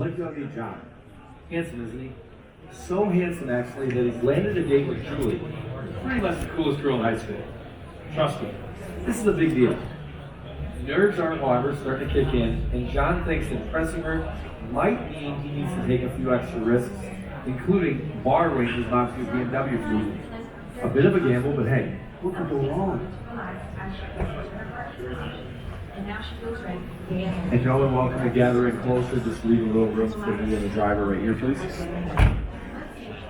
Like you meet John. Handsome, isn't he? So handsome, actually, that he's landed a date with Julie. Pretty much the coolest girl in high school. Trust me, this is a big deal. Nerves aren't, however, starting to kick in, and John thinks impressing her might mean he needs to take a few extra risks, including borrowing his mom's new BMW for the evening. A bit of a gamble, but hey, what could go wrong? And gentlemen, welcome to gathering closer. Just leave a little room for me and the driver right here, please.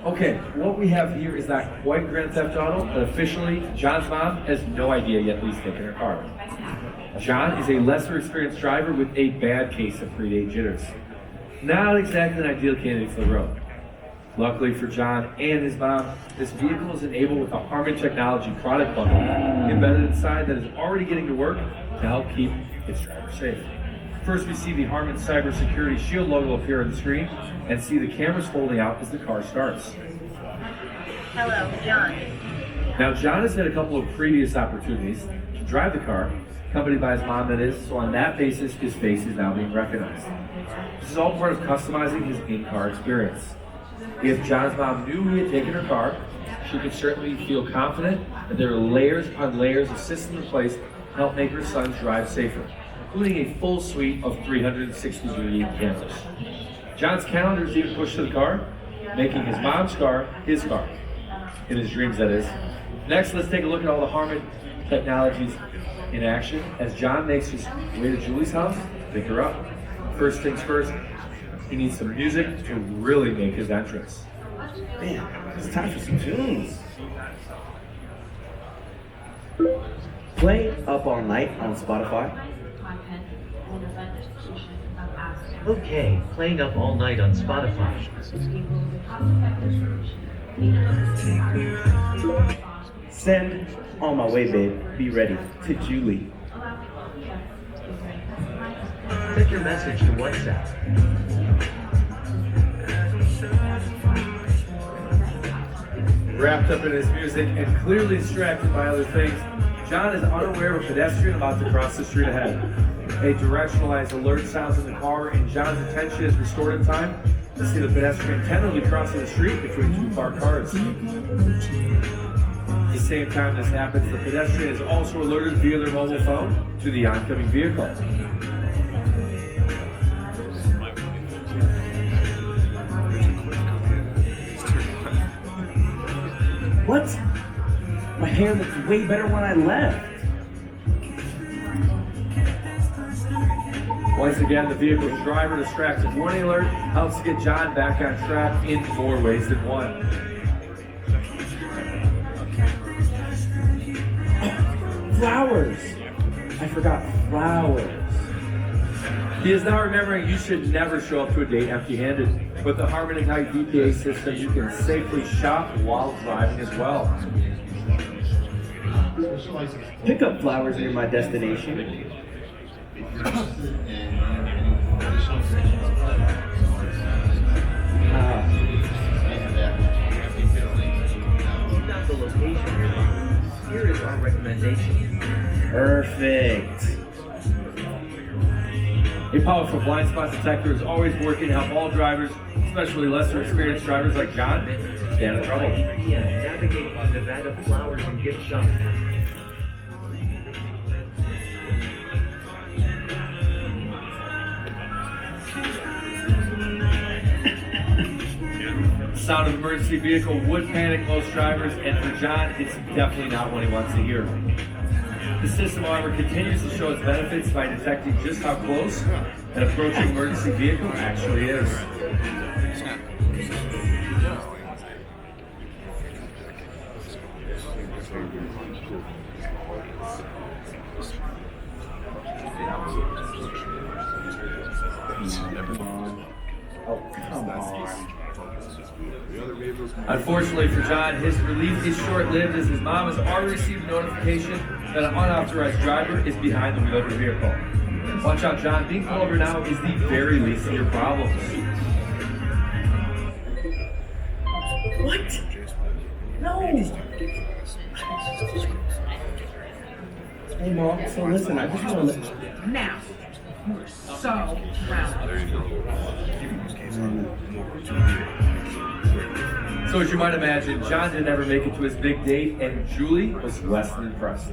Okay, what we have here is not quite Grand Theft Auto, but officially, John's mom has no idea yet he's taking her car. John is a lesser experienced driver with a bad case of predate jitters. Not exactly an ideal candidate for the road. Luckily for John and his mom, this vehicle is enabled with a Harman Technology product bundle embedded inside that is already getting to work to help keep its driver safe. First, we see the Harman Cybersecurity Shield logo appear on the screen and see the cameras folding out as the car starts. Hello, John. Now, John has had a couple of previous opportunities to drive the car, accompanied by his mom, that is, so on that basis, his face is now being recognized. This is all part of customizing his in-car experience. If John's mom knew he had taken her car, she could certainly feel confident that there are layers upon layers of systems in place to help make her son drive safer, including a full suite of 360-degree cameras. John's calendar is even pushed to the car, making his mom's car his car. In his dreams, that is. Next, let's take a look at all the Harman technologies in action as John makes his way to Julie's house to pick her up. First things first, he needs some music to really make his entrance. Man, it's time for some tunes. Play Up All Night on Spotify. Okay, playing Up All Night on Spotify. Send On My Way, Babe, Be Ready to Julie. Set your message to WhatsApp. Wrapped up in his music and clearly distracted by other things, John is unaware of a pedestrian about to cross the street ahead. A directionalized alert sounds in the car, and John's attention is restored in time to see the pedestrian tentatively crossing the street between two parked cars. At the same time this happens, the pedestrian is also alerted via their mobile phone to the oncoming vehicle. What? My hair looks way better when I left. Once again, the vehicle's driver distracted warning alert helps to get John back on track in more ways than one. Flowers. I forgot flowers. He is now remembering you should never show up to a date empty-handed. With the Harman Ignite VPA system, you can safely shop while driving as well. Pick up flowers near my destination. Got the location. Here is our recommendation. Perfect. A powerful blind spot detector is always working to help all drivers, especially lesser experienced drivers like John, stay out of trouble. Yeah, navigate Nevada Flowers and Gift Shop. The sound of an emergency vehicle would panic most drivers, and for John, it's definitely not what he wants to hear. The system, however, continues to show its benefits by detecting just how close an approaching emergency vehicle actually is. Oh, come on. Unfortunately for John, his relief is short-lived as his mom has already received notification that an unauthorized driver is behind the wheel of her vehicle. Watch out, John. Being pulled over now is the very least of your problems. What? No. Hey, Mom. So listen, I just want to let Now, You were so proud. So as you might imagine, John didn't ever make it to his big date, and Julie was less than impressed.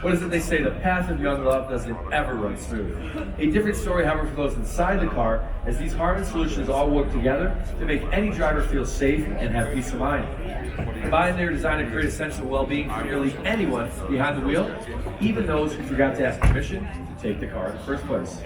What is it they say? The path of young love doesn't ever run smooth. A different story, however, for those inside the car, as these Harman solutions all work together to make any driver feel safe and have peace of mind. Combined, they're designed to create a sense of well-being for nearly anyone behind the wheel, even those who forgot to ask permission to take the car in the first place.